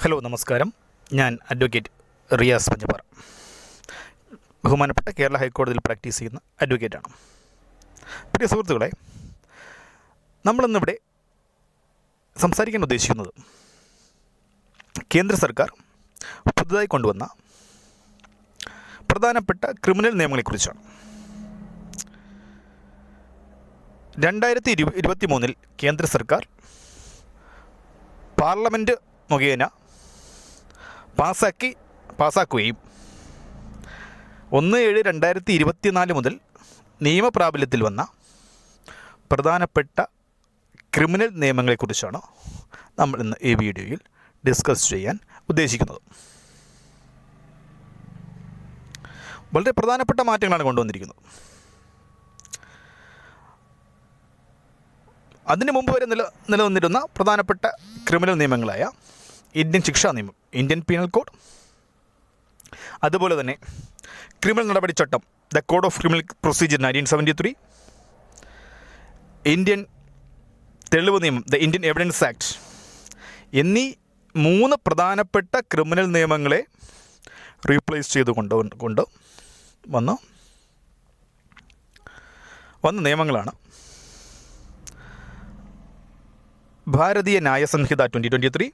Hello നമസ്കാരം. ഞാൻ advocate Riyas പഞ്ചപ്പാറ, ബഹുമാനപ്പെട്ട കേരള ഹൈക്കോടതിയിൽ പ്രാക്ടീസ് ചെയ്യുന്ന അഡ്വക്കേറ്റാണ്. പ്രിയ സുഹൃത്തുക്കളെ, നമ്മളിന്നിവിടെ സംസാരിക്കാൻ ഉദ്ദേശിക്കുന്നത് കേന്ദ്ര സർക്കാർ പുതുതായി കൊണ്ടുവന്ന പ്രധാനപ്പെട്ട ക്രിമിനൽ നിയമങ്ങളെക്കുറിച്ചാണ്. 2023 കേന്ദ്ര സർക്കാർ പാർലമെൻറ്റ് മുഖേന പാസാക്കുകയും 1/7/2024 മുതൽ നിയമപ്രാബല്യത്തിൽ വന്ന പ്രധാനപ്പെട്ട ക്രിമിനൽ നിയമങ്ങളെക്കുറിച്ചാണ് നമ്മൾ ഇന്ന് ഈ വീഡിയോയിൽ ഡിസ്കസ് ചെയ്യാൻ ഉദ്ദേശിക്കുന്നത്. വളരെ പ്രധാനപ്പെട്ട മാറ്റങ്ങളാണ് കൊണ്ടുവന്നിരിക്കുന്നത്. അതിനു മുമ്പ് വരെ നിലനിന്നിരുന്ന പ്രധാനപ്പെട്ട ക്രിമിനൽ നിയമങ്ങളായ ഇന്ത്യൻ ശിക്ഷാ നിയമം, ഇന്ത്യൻ പീനൽ കോഡ്, അതുപോലെ തന്നെ ക്രിമിനൽ നടപടിച്ചട്ടം, the code of criminal procedure 1973, Indian തെളിവ് നിയമം, ദ ഇന്ത്യൻ എവിഡൻസ് ആക്ട് എന്നീ 3 പ്രധാനപ്പെട്ട ക്രിമിനൽ നിയമങ്ങളെ റീപ്ലേസ് ചെയ്ത് കൊണ്ട് വന്ന നിയമങ്ങളാണ് ഭാരതീയ ന്യായ സംഹിത 2023,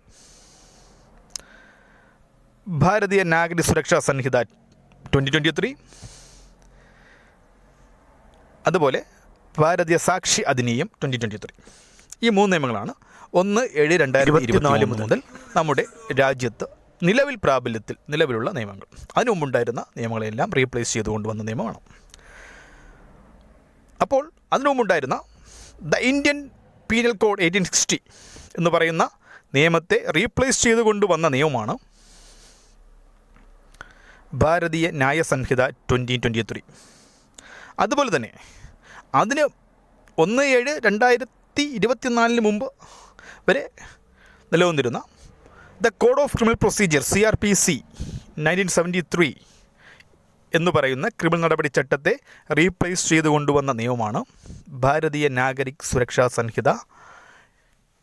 ഭാരതീയ നാഗരിക് സുരക്ഷാ സംഹിത 2023, അതുപോലെ ഭാരതീയ സാക്ഷി അധിനിയം 2023. ഈ 3 നിയമങ്ങളാണ് 1/7/2024 മുതൽ നമ്മുടെ രാജ്യത്ത് നിലവിലുള്ള നിയമങ്ങൾ. അതിനു മുമ്പുണ്ടായിരുന്ന നിയമങ്ങളെല്ലാം റീപ്ലേസ് ചെയ്തുകൊണ്ടുവന്ന നിയമമാണ്. അപ്പോൾ അതിനു മുമ്പുണ്ടായിരുന്ന ദ ഇന്ത്യൻ പീനൽ കോഡ് 1860 എന്ന് പറയുന്ന നിയമത്തെ റീപ്ലേസ് ചെയ്തുകൊണ്ടുവന്ന നിയമമാണ് ഭാരതീയ ന്യായ സംഹിത 2023. അതുപോലെ തന്നെ അതിന് 1/7/2024 മുമ്പ് വരെ നിലനിന്നിരുന്ന the code of criminal procedure CRPC 1973 എന്ന് പറയുന്ന ക്രിമിനൽ നടപടി ചട്ടത്തെ റീപ്ലേസ് ചെയ്തുകൊണ്ടുവന്ന നിയമമാണ് ഭാരതീയ നാഗരിക് സുരക്ഷാ സംഹിത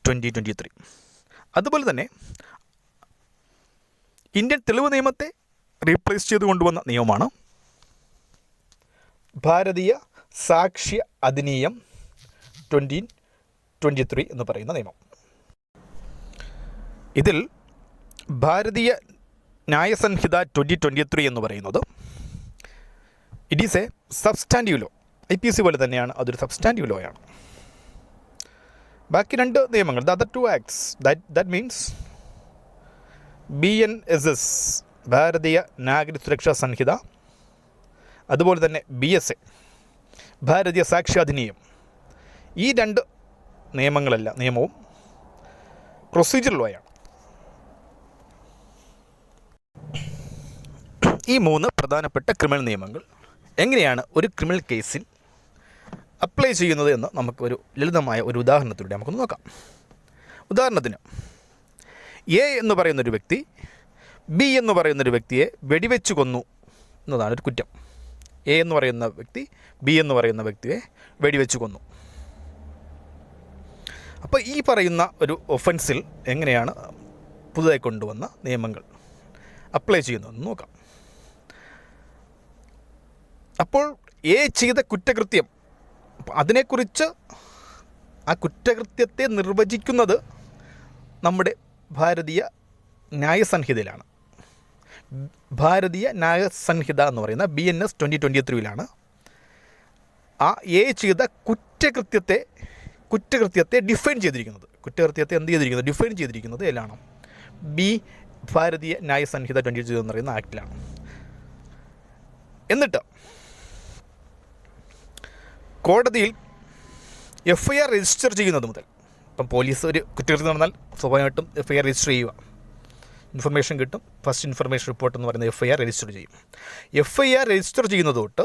2023. അതുപോലെ തന്നെ ഇന്ത്യൻ തെളിവ് നിയമത്തെ റീപ്ലേസ് ചെയ്ത് കൊണ്ടുവന്ന നിയമമാണ് ഭാരതീയ സാക്ഷ്യ അധിനിയം 2023 എന്ന് പറയുന്ന നിയമം. ഇതിൽ ഭാരതീയ ന്യായ സംഹിത 2023 എന്ന് പറയുന്നത് it is a substantive law. IPC പോലെ തന്നെയാണ്, അതൊരു സബ്സ്റ്റാൻറ്റീവ് ലോ ആണ്. ബാക്കി 2 നിയമങ്ങൾ, the other 2 acts, that means BNSS ഭാരതീയ നാഗരിക് സുരക്ഷാ സംഹിത, അതുപോലെ തന്നെ BSA ഭാരതീയ സാക്ഷി അധിനിയം, ഈ 2 നിയമവും പ്രൊസീജിയർ ലോയാണ്. ഈ 3 പ്രധാനപ്പെട്ട ക്രിമിനൽ നിയമങ്ങൾ എങ്ങനെയാണ് ഒരു ക്രിമിനൽ കേസിൽ അപ്ലൈ ചെയ്യുന്നത് എന്ന് നമുക്കൊരു ലളിതമായ ഒരു ഉദാഹരണത്തിലൂടെ നമുക്കൊന്ന് നോക്കാം. ഉദാഹരണത്തിന്, A എന്ന് പറയുന്നൊരു വ്യക്തി B എന്ന് പറയുന്നൊരു വ്യക്തിയെ വെടിവെച്ച് കൊന്നു എന്നതാണ് ഒരു കുറ്റം. A എന്ന് പറയുന്ന വ്യക്തി B എന്ന് പറയുന്ന വ്യക്തിയെ വെടിവെച്ച് കൊന്നു. അപ്പോൾ ഈ പറയുന്ന ഒരു ഒഫൻസിൽ എങ്ങനെയാണ് പുതുതായി കൊണ്ടുവന്ന നിയമങ്ങൾ അപ്ലൈ ചെയ്യുന്നതെന്ന് നോക്കാം. അപ്പോൾ A ചെയ്ത കുറ്റകൃത്യം, അതിനെക്കുറിച്ച് ആ കുറ്റകൃത്യത്തെ നിർവചിക്കുന്നത് നമ്മുടെ ഭാരതീയ ന്യായ സംഹിതയിലാണ്. ഭാരതീയ ന്യായ സംഹിത എന്ന് പറയുന്ന BNS 2023 ആ A ചെയ്ത കുറ്റകൃത്യത്തെ ഡിഫൈൻ ചെയ്തിരിക്കുന്നത്. ഡിഫൈൻ ചെയ്തിരിക്കുന്നത് ഏതാണ്? ഭാരതീയ ന്യായ സംഹിത 2023 എന്ന് പറയുന്ന ആക്ടിലാണ്. എന്നിട്ട് കോടതിയിൽ FIR രജിസ്റ്റർ ചെയ്യുന്നത് മുതൽ, ഇപ്പം പോലീസ് ഒരു കുറ്റകൃത്യം നടന്നാൽ സ്വാഭാവികമായിട്ടും FIR രജിസ്റ്റർ ചെയ്യുക, ഇൻഫർമേഷൻ കിട്ടും. ഫസ്റ്റ് ഇൻഫർമേഷൻ റിപ്പോർട്ട് എന്ന് പറയുന്ന FIR രജിസ്റ്റർ ചെയ്യും. FIR രജിസ്റ്റർ ചെയ്യുന്നത് തൊട്ട്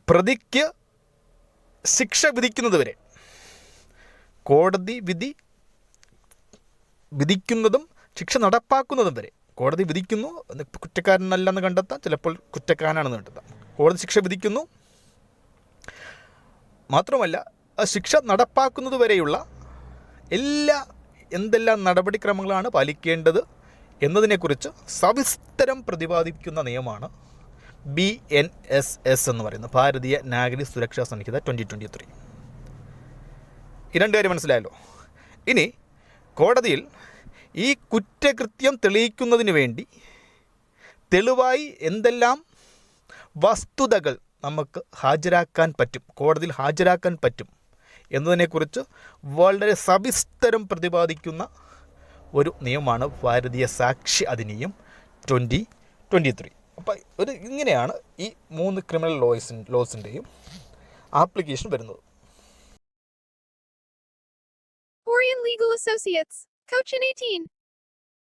പ്രതിക്ക് ശിക്ഷ വിധിക്കുന്നത് വരെ, കോടതി വിധിക്കുന്നതും ശിക്ഷ നടപ്പാക്കുന്നതും വരെ, കോടതി വിധിക്കുന്നു, കുറ്റക്കാരനല്ലെന്ന് കണ്ടെത്താം, ചിലപ്പോൾ കുറ്റക്കാരനാണെന്ന് കണ്ടെത്താം. കോടതി ശിക്ഷ വിധിക്കുന്നു, മാത്രമല്ല ആ ശിക്ഷ നടപ്പാക്കുന്നത് വരെയുള്ള എന്തെല്ലാം നടപടിക്രമങ്ങളാണ് പാലിക്കേണ്ടത് എന്നതിനെക്കുറിച്ച് സവിസ്തരം പ്രതിപാദിക്കുന്ന നിയമമാണ് BNSS എന്ന് പറയുന്നത്, ഭാരതീയ നാഗരിക സുരക്ഷാ സംഹിത 2023. ഈ രണ്ട് കാര്യം മനസ്സിലായല്ലോ. ഇനി കോടതിയിൽ ഈ കുറ്റകൃത്യം തെളിയിക്കുന്നതിന് വേണ്ടി തെളിവായി എന്തെല്ലാം വസ്തുതകൾ നമുക്ക് ഹാജരാക്കാൻ പറ്റും, കോടതിയിൽ ഹാജരാക്കാൻ പറ്റും എന്നതിനെക്കുറിച്ച് വളരെ സവിസ്തരം പ്രതിപാദിക്കുന്ന ഒരു നിയമമാണ് ഭാരതീയ സാക്ഷി അധിനിയം 2023. അപ്പോൾ ഇങ്ങനെയാണ് ഈ 3 ക്രിമിനൽ ലോസിൻ്റെയും ആപ്ലിക്കേഷൻ വരുന്നത്. Orion Legal Associates, Cochin 18.